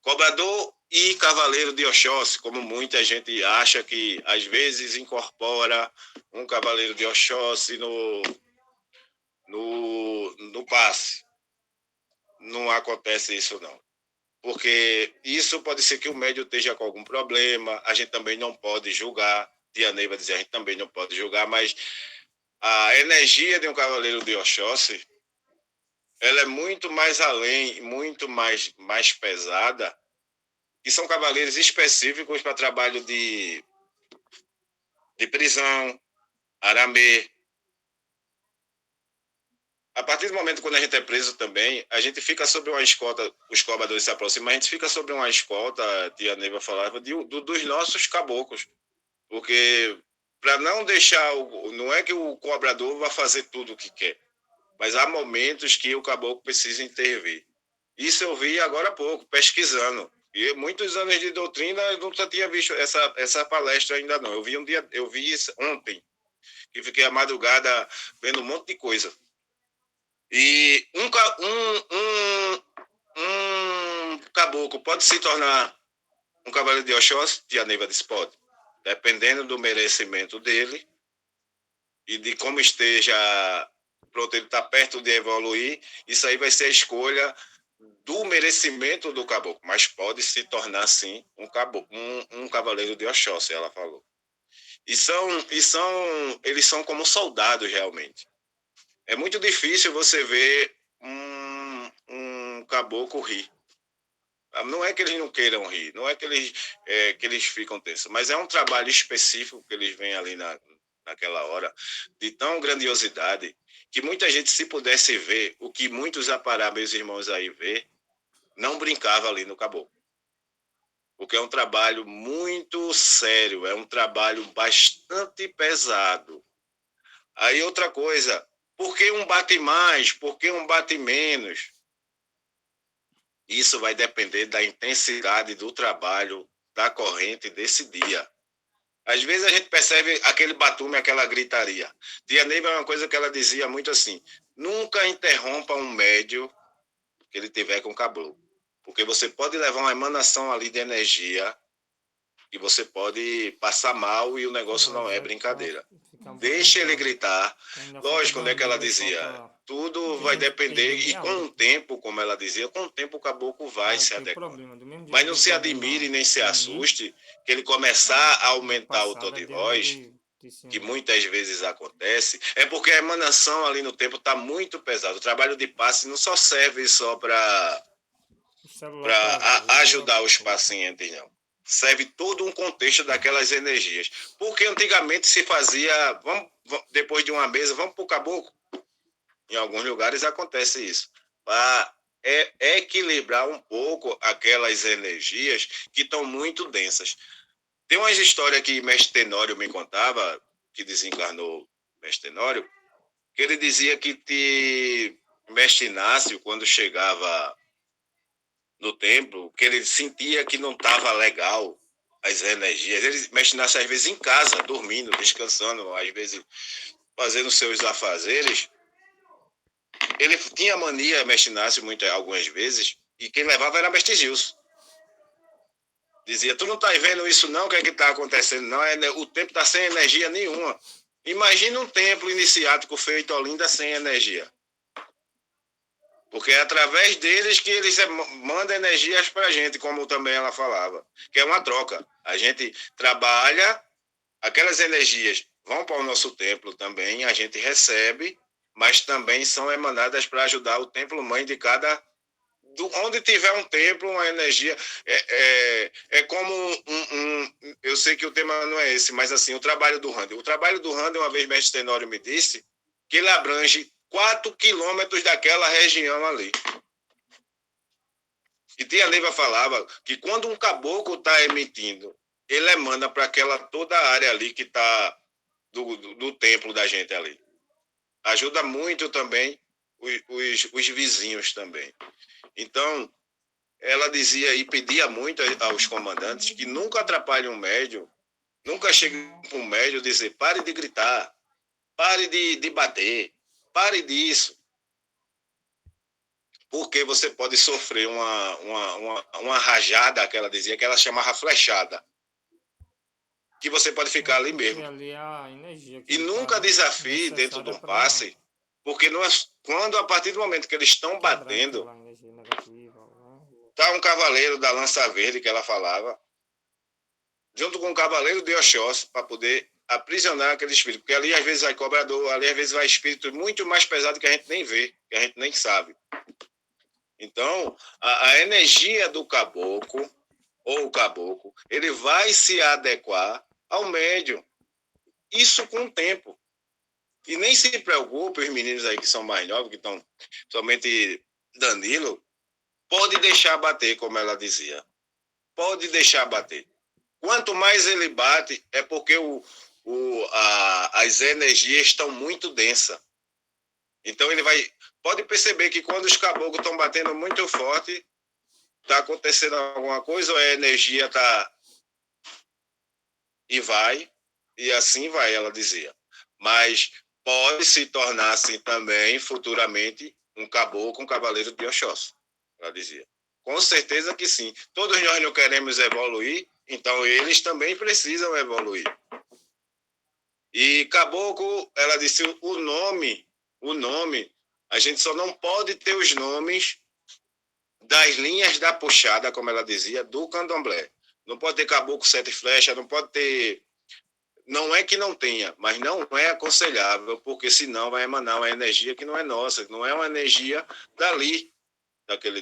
Cobrador e cavaleiro de Oxóssi, como muita gente acha que às vezes incorpora um cavaleiro de Oxóssi no passe. Não acontece isso não. Porque isso pode ser que o médium esteja com algum problema, a gente também não pode julgar, Tia Neiva dizia, a gente também não pode julgar, mas a energia de um cavaleiro de Oxóssi, ela é muito mais além, muito mais pesada, e são cavaleiros específicos para trabalho de prisão, aramê, A partir do momento quando a gente é preso também, a gente fica sobre uma escolta, os cobradores se aproximam, a gente fica sobre uma escolta, a tia Neiva falava, dos nossos caboclos. Porque para não deixar, não é que o cobrador vai fazer tudo o que quer, mas há momentos que o caboclo precisa intervir. Isso eu vi agora há pouco, pesquisando. E muitos anos de doutrina eu nunca tinha visto essa palestra ainda não. Eu vi isso ontem, que fiquei a madrugada vendo um monte de coisa. E um caboclo pode se tornar um cavaleiro de Oxóssi? Tia Neiva disse, pode. Dependendo do merecimento dele e de como esteja, pronto, ele está perto de evoluir, isso aí vai ser a escolha do merecimento do caboclo, mas pode se tornar, sim, um cavaleiro de Oxóssi, ela falou. Eles são como soldados, realmente. É muito difícil você ver um caboclo rir. Não é que eles não queiram rir, não é que eles ficam tensos, mas é um trabalho específico que eles vêm ali naquela hora, de tão grandiosidade, que muita gente, se pudesse ver o que muitos apará, meus irmãos aí, vê, não brincava ali no caboclo. Porque é um trabalho muito sério, é um trabalho bastante pesado. Aí outra coisa, por que um bate mais, por que um bate menos? Isso vai depender da intensidade do trabalho da corrente desse dia. Às vezes a gente percebe aquele batume, aquela gritaria. Tia Neiva é uma coisa que ela dizia muito assim, nunca interrompa um médio que ele tiver com caboclo. Porque você pode levar uma emanação ali de energia e você pode passar mal e o negócio não é brincadeira. Deixa ele gritar. Lógico, né, que ela dizia, tudo vai depender, e com o tempo, como ela dizia, com o tempo o caboclo vai se adequar. Mas não se admire nem se assuste que ele começar a aumentar o tom de voz, que muitas vezes acontece, é porque a emanação ali no tempo está muito pesada. O trabalho de passe não só serve só para ajudar os pacientes, não. Serve todo um contexto daquelas energias. Porque antigamente se fazia, depois de uma mesa, vamos para o caboclo. Em alguns lugares acontece isso. Para equilibrar um pouco aquelas energias que estão muito densas. Tem umas histórias que Mestre Tenório me contava, que desencarnou Mestre Tenório, que ele dizia que Mestre Inácio, quando chegava no templo, que ele sentia que não estava legal as energias. Ele mexia às vezes em casa, dormindo, descansando, às vezes fazendo seus afazeres. Ele tinha mania, Mestre Inácio, algumas vezes, e quem levava era Mestre Gilson. Dizia, tu não tá vendo isso não? O que é que tá acontecendo? Não, o templo está sem energia nenhuma. Imagina um templo iniciático feito em Olinda sem energia. Porque é através deles que eles mandam energias para a gente, como também ela falava, que é uma troca. A gente trabalha, aquelas energias vão para o nosso templo também, a gente recebe, mas também são emanadas para ajudar o templo-mãe de cada... onde tiver um templo, uma energia... É como eu sei que o tema não é esse, mas assim, o trabalho do Rande. O trabalho do Rande, uma vez Mestre Tenório me disse, que ele abrange 4 quilômetros daquela região ali. E Tia Neiva falava que quando um caboclo está emitindo, ele emana para toda a área ali que está do templo da gente ali. Ajuda muito também os vizinhos também. Então, ela dizia e pedia muito aos comandantes que nunca atrapalhem um médium, nunca chegue para um médium e dizer, pare de gritar, pare de bater, pare disso. Porque você pode sofrer uma rajada, que ela dizia, que ela chamava flechada. Que você pode ficar ali mesmo. E nunca desafie dentro de um passe, porque não é, quando, a partir do momento que eles estão batendo, tá um cavaleiro da lança verde, que ela falava, junto com o cavaleiro de Oxóssi, para poder aprisionar aquele espírito. Porque ali às vezes vai cobrador, ali às vezes vai espírito muito mais pesado que a gente nem vê, que a gente nem sabe. Então, a energia do caboclo, ou o caboclo, ele vai se adequar ao médium. Isso com o tempo. E nem se preocupe, os meninos aí que são mais novos, que estão, somente Danilo, pode deixar bater, como ela dizia. Pode deixar bater. Quanto mais ele bate, é porque as energias estão muito densas. Então ele vai. Pode perceber que quando os caboclos estão batendo muito forte, está acontecendo alguma coisa, ou a energia está. E vai, e assim vai, ela dizia. Mas pode se tornar assim também, futuramente, um caboclo, um cavaleiro de Oxóssi, ela dizia. Com certeza que sim. Todos nós não queremos evoluir, então eles também precisam evoluir. E caboclo, ela disse, o nome, a gente só não pode ter os nomes das linhas da puxada, como ela dizia, do candomblé. Não pode ter caboclo sete flechas, não pode ter. Não é que não tenha, mas não é aconselhável, porque senão vai emanar uma energia que não é nossa, não é uma energia dali,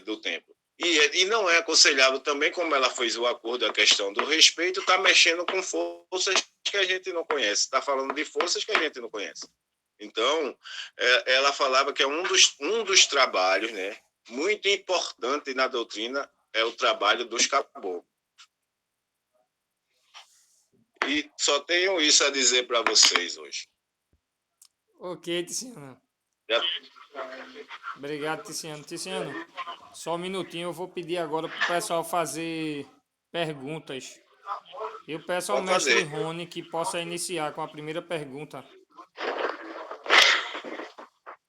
do templo. E não é aconselhável também, como ela fez o acordo, a questão do respeito, está mexendo com forças que a gente não conhece, está falando de forças que a gente não conhece. Então, ela falava que é um dos trabalhos, né, muito importante na doutrina, é o trabalho dos caboclos. E só tenho isso a dizer para vocês hoje. Ok, Tiziano. Já... Obrigado, Tiziano. Tiziano, só um minutinho, eu vou pedir agora pro pessoal fazer perguntas. Eu peço ao Pode mestre fazer. Rony que possa iniciar com a primeira pergunta.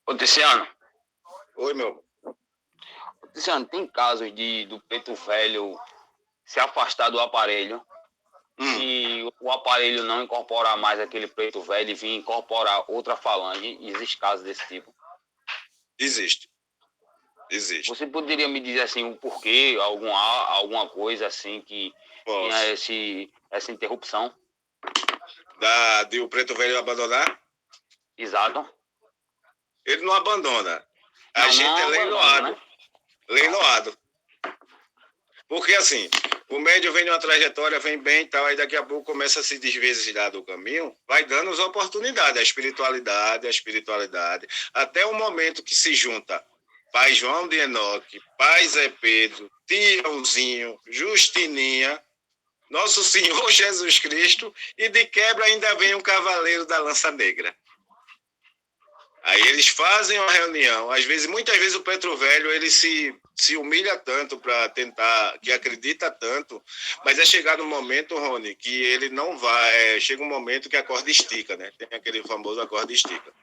Ô, Tiziano. Oi, meu. Tiziano, tem casos do preto velho se afastar do aparelho e o aparelho não incorporar mais aquele preto velho e vir incorporar outra falange? Existe casos desse tipo? Existe. Você poderia me dizer assim o porquê, alguma coisa assim que tinha essa interrupção? De o preto velho abandonar? Exato. Ele não abandona. A gente não é leiloado. Né? Leiloado. Porque assim, o médio vem de uma trajetória, vem bem e tal, aí daqui a pouco começa a se desvencilhar do caminho, vai dando as oportunidades, a espiritualidade, até o momento que se junta Pai João de Enoque, Pai Zé Pedro, Tiãozinho, Justininha, Nosso Senhor Jesus Cristo, e de quebra ainda vem um cavaleiro da lança negra. Aí eles fazem uma reunião, muitas vezes o Preto Velho ele se humilha tanto para tentar, que acredita tanto, mas é chegado um momento, Rony, que ele não vai, chega um momento que a corda estica, né? Tem aquele famoso a corda estica.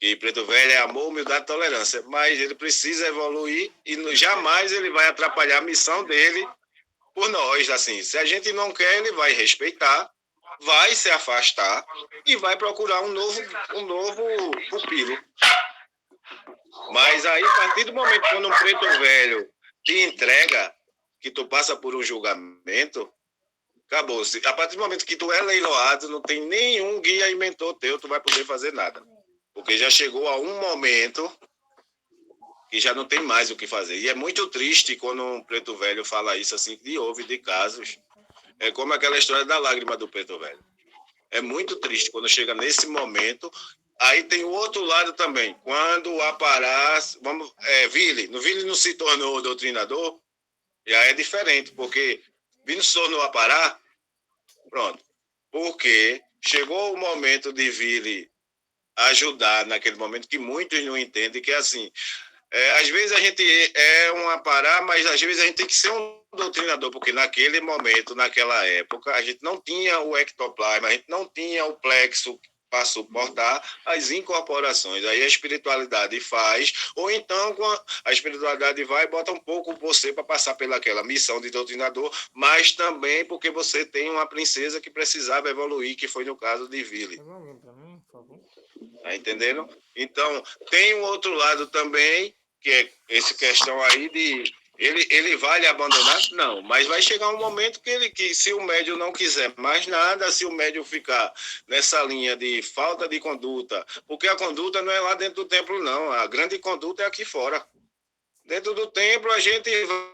E Preto Velho é amor, humildade e tolerância, mas ele precisa evoluir e jamais ele vai atrapalhar a missão dele por nós, assim. Se a gente não quer, ele vai respeitar, vai se afastar e vai procurar um novo pupilo. Mas aí, a partir do momento quando um preto velho te entrega, que tu passa por um julgamento, acabou. A partir do momento que tu é leiloado, não tem nenhum guia e mentor teu, tu vai poder fazer nada. Porque já chegou a um momento que já não tem mais o que fazer. E é muito triste quando um preto velho fala isso, assim, de houve de casos. É como aquela história da lágrima do preto velho. É muito triste quando chega nesse momento. Aí tem o outro lado também. Quando o Apará, Vili não se tornou doutrinador, já é diferente, porque Vili se tornou Apará, pronto. Porque chegou o momento de Vili ajudar naquele momento que muitos não entendem, que é assim, às vezes a gente é um Apará, mas às vezes a gente tem que ser um doutrinador, porque naquele momento, naquela época, a gente não tinha o ectoplasma, a gente não tinha o plexo para suportar as incorporações. Aí a espiritualidade faz, ou então a espiritualidade vai e bota um pouco você para passar pelaquela missão de doutrinador, mas também porque você tem uma princesa que precisava evoluir, que foi no caso de Vili. Tá entendendo? Então, tem um outro lado também, que é essa questão aí de ele vai lhe abandonar? Não, mas vai chegar um momento que se o médium não quiser mais nada, se o médium ficar nessa linha de falta de conduta, porque a conduta não é lá dentro do templo, não, a grande conduta é aqui fora. Dentro do templo a gente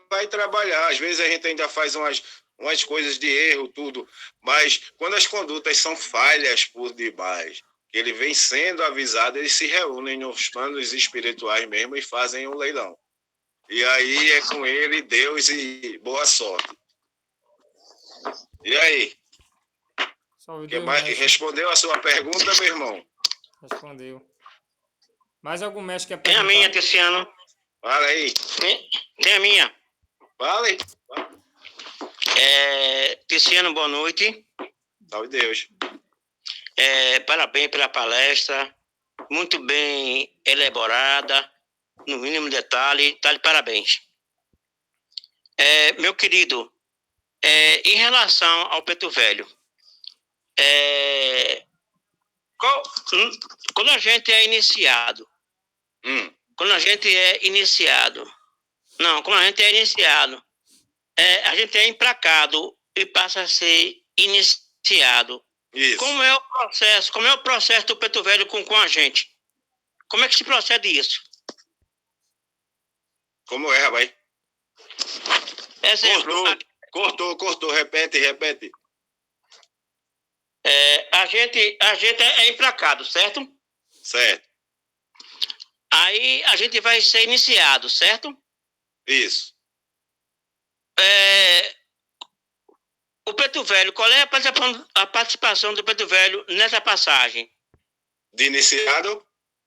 vai trabalhar, às vezes a gente ainda faz umas coisas de erro, tudo, mas quando as condutas são falhas por demais, que ele vem sendo avisado, eles se reúnem nos planos espirituais mesmo e fazem um leilão. E aí é com ele, Deus e boa sorte. E aí? Salve Que Deus, mais? mestre. Respondeu a sua pergunta, meu irmão? Respondeu. Mais algum mestre quer Tem a perguntar? minha, Tiziano. Fala aí. Tem a minha. Fala aí. Tiziano, boa noite. Salve Deus. Parabéns pela palestra. Muito bem elaborada. No mínimo detalhe. Tá de parabéns. Meu querido, em relação ao Preto Velho, quando a gente é iniciado, quando a gente é iniciado, a gente é emplacado e passa a ser iniciado. Isso. Como é o processo do Preto Velho com a gente? Como é que se procede isso? Como é, rapaz? Exemplo, Cortou. Repete. a gente é emplacado, certo? Certo. Aí a gente vai ser iniciado, certo? Isso. O Preto Velho, qual é a participação do Preto Velho nessa passagem? De iniciado?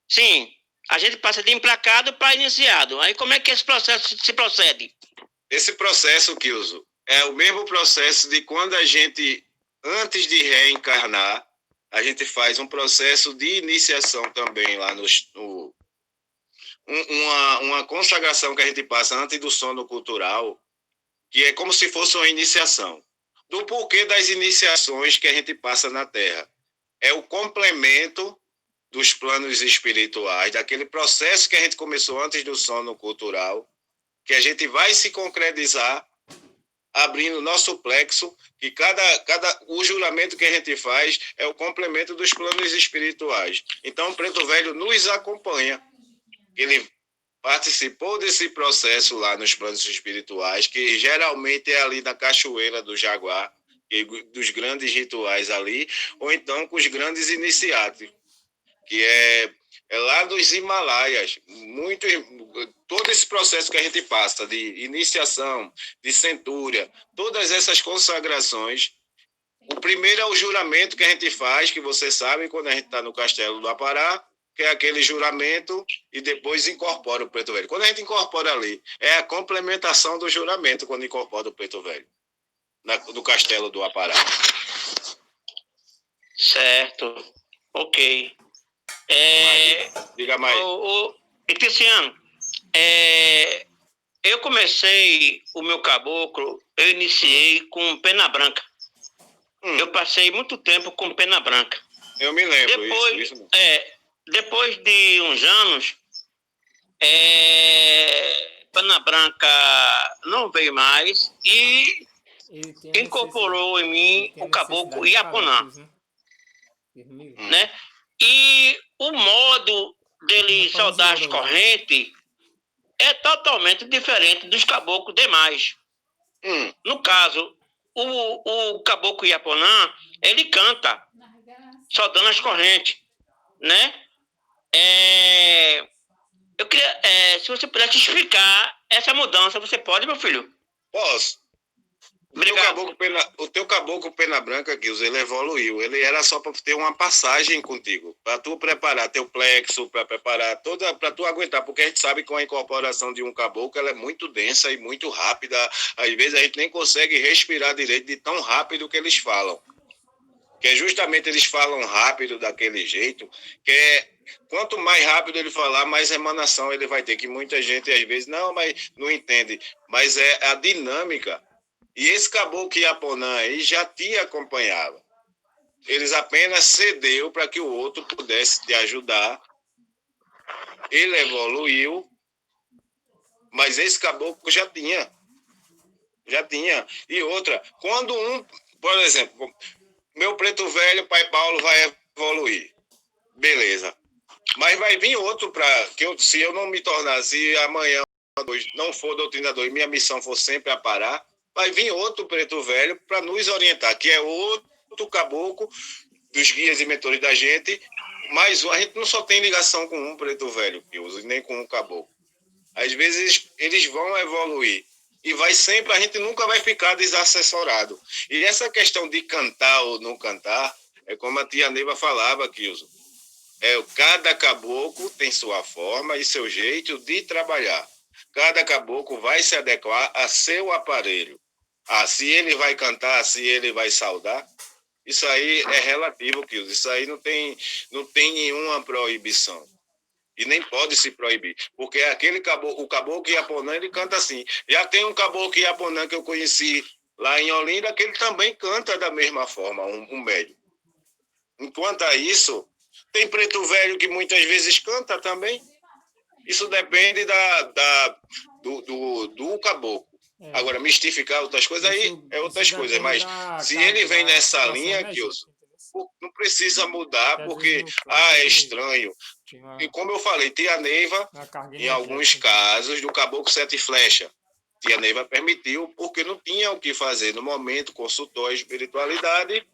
Sim, a gente passa de emplacado para iniciado. Aí como é que esse processo se procede? Esse processo, Kilso, é o mesmo processo de quando a gente, antes de reencarnar, a gente faz um processo de iniciação também lá uma consagração que a gente passa antes do sono cultural, que é como se fosse uma iniciação. Do porquê das iniciações que a gente passa na Terra. É o complemento dos planos espirituais, daquele processo que a gente começou antes do sono cultural, que a gente vai se concretizar abrindo nosso plexo, que o juramento que a gente faz é o complemento dos planos espirituais. Então, o Preto Velho nos acompanha. Ele participou desse processo lá nos planos espirituais, que geralmente é ali na Cachoeira do Jaguar, dos grandes rituais ali, ou então com os grandes iniciados, que é lá dos Himalaias. Todo esse processo que a gente passa de iniciação, de centúria, todas essas consagrações. O primeiro é o juramento que a gente faz, que você sabe, quando a gente está no Castelo do Apará, que é aquele juramento, e depois incorpora o Preto Velho. Quando a gente incorpora ali, é a complementação do juramento, quando incorpora o Preto Velho, do Castelo do Apará. Certo, ok. Diga mais. Tiziano, eu comecei o meu caboclo, eu iniciei com pena branca. Eu passei muito tempo com pena branca. Eu me lembro, isso. Depois de uns anos, pena branca não veio mais e incorporou em mim o caboclo Iaponã. Né? E o modo dele soldar as correntes é totalmente diferente dos caboclos demais. No caso, o caboclo Iaponã, ele canta soldando as correntes, né? Eu queria, se você pudesse explicar essa mudança, você pode, meu filho? Posso. O teu caboclo pena branca, Kilso, ele evoluiu. Ele era só para ter uma passagem contigo, para tu preparar teu plexo, para preparar para tu aguentar, porque a gente sabe que a incorporação de um caboclo ela é muito densa e muito rápida. Às vezes a gente nem consegue respirar direito de tão rápido que eles falam. Que é justamente eles falam rápido daquele jeito, que quanto mais rápido ele falar, mais emanação ele vai ter, que muita gente às vezes mas não entende, mas é a dinâmica. E esse caboclo Iaponã aí já te acompanhava. Eles apenas cedeu para que o outro pudesse te ajudar. Ele evoluiu, mas esse caboclo já tinha. E outra, quando por exemplo, meu Preto Velho, Pai Paulo vai evoluir. Beleza. Mas vai vir outro se eu não me tornar, se amanhã não for doutrinador e minha missão for sempre aparar, vai vir outro Preto Velho para nos orientar, que é outro caboclo dos guias e mentores da gente, mais a gente não só tem ligação com um preto velho que usa, nem com um caboclo. Às vezes eles vão evoluir. E vai sempre, a gente nunca vai ficar desassessorado. E essa questão de cantar ou não cantar, é como a tia Neiva falava, Kilson. Cada caboclo tem sua forma e seu jeito de trabalhar. Cada caboclo vai se adequar a seu aparelho. Se ele vai cantar, se ele vai saudar, isso aí é relativo, Kilson. Isso aí não tem nenhuma proibição. E nem pode se proibir. Porque o caboclo Iaponã, ele canta assim. Já tem um caboclo Iaponã que eu conheci lá em Olinda, que ele também canta da mesma forma, um médio. Enquanto a isso, tem preto velho que muitas vezes canta também. Isso depende do caboclo. Agora, mistificar outras coisas aí é outras coisas. Mas se ele vem nessa linha, Kilson, não precisa mudar, porque é estranho. E como eu falei, tia Neiva, em alguns casos, do caboclo sete flecha, tia Neiva permitiu, porque não tinha o que fazer no momento, consultou a espiritualidade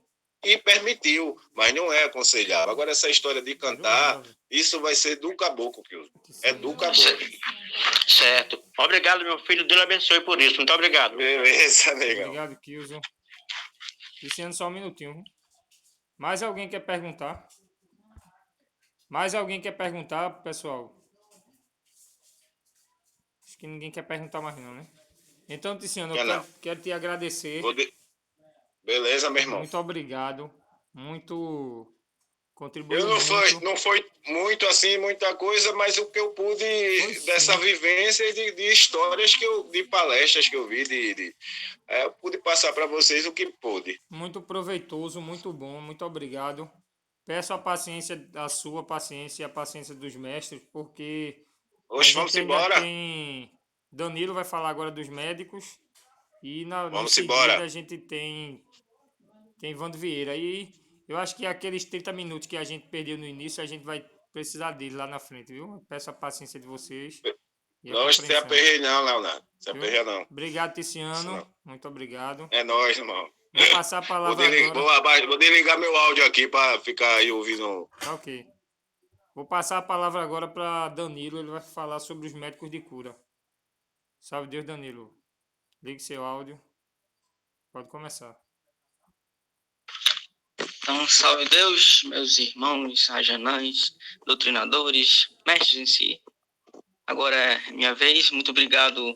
e permitiu, mas não é aconselhável. Agora, essa história de cantar, isso vai ser do caboclo, Kilson. É do caboclo. Certo. Obrigado, meu filho. Deus abençoe por isso. Muito obrigado. Beleza, legal. Obrigado, Kilson. Luciano, só um minutinho. Mais alguém quer perguntar? Mais alguém quer perguntar, pessoal? Acho que ninguém quer perguntar mais não, né? Então, Tiziano, eu quero te agradecer. Beleza, meu irmão. Muito obrigado. Muito contribuiu. Não foi muito assim, muita coisa, mas o que eu pude dessa vivência e de histórias de palestras que eu vi, eu pude passar para vocês o que pude. Muito proveitoso, muito bom, muito obrigado. Peço a sua paciência e a paciência dos mestres, porque hoje vamos embora. Danilo vai falar agora dos médicos e vamos embora. A gente tem Vando Vieira. E eu acho que aqueles 30 minutos que a gente perdeu no início, a gente vai precisar dele lá na frente, viu? Eu peço a paciência de vocês. Não se aperreie não, Leonardo. Se aperreie não. Obrigado, Tiziano. Muito obrigado. É nóis, irmão. Vou passar a palavra agora. Vou desligar meu áudio aqui para ficar aí ouvindo. Tá ok. Vou passar a palavra agora para Danilo. Ele vai falar sobre os médicos de cura. Salve Deus, Danilo. Ligue seu áudio. Pode começar. Então, salve Deus, meus irmãos, ajanães, doutrinadores, mestres em si. Agora é minha vez. Muito obrigado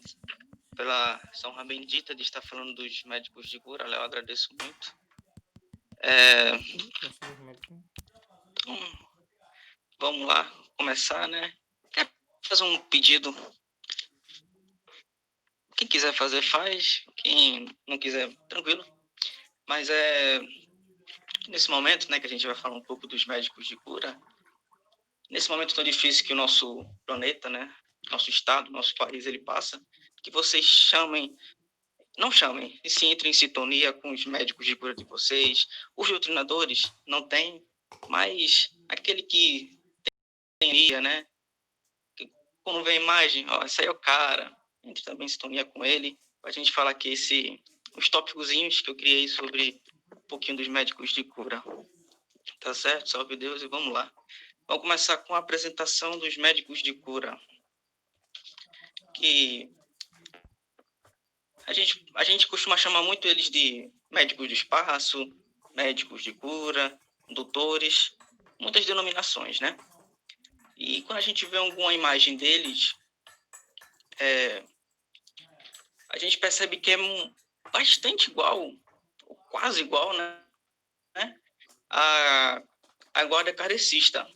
pela honra bendita de estar falando dos médicos de cura. Eu agradeço muito. Então, vamos lá, começar, né? Quero fazer um pedido. Quem quiser fazer, faz. Quem não quiser, tranquilo. Mas nesse momento, né, que a gente vai falar um pouco dos médicos de cura, nesse momento tão difícil que o nosso planeta, né, nosso estado, nosso país, ele passa, que vocês não chamem, e se entrem em sintonia com os médicos de cura de vocês. Os doutrinadores não têm, mas aquele que tem, né, que quando vê a imagem, esse aí é o cara, entre também em sintonia com ele, a gente falar aqui os tópicozinhos que eu criei sobre um pouquinho dos médicos de cura. Tá certo? Salve Deus e vamos lá. Vamos começar com a apresentação dos médicos de cura. Que a gente costuma chamar muito eles de médicos do espaço, médicos de cura, doutores, muitas denominações, né? E quando a gente vê alguma imagem deles, a gente percebe que é bastante igual, ou quase igual, né? A guarda kardecista.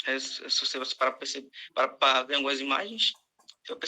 Se você para ver algumas imagens,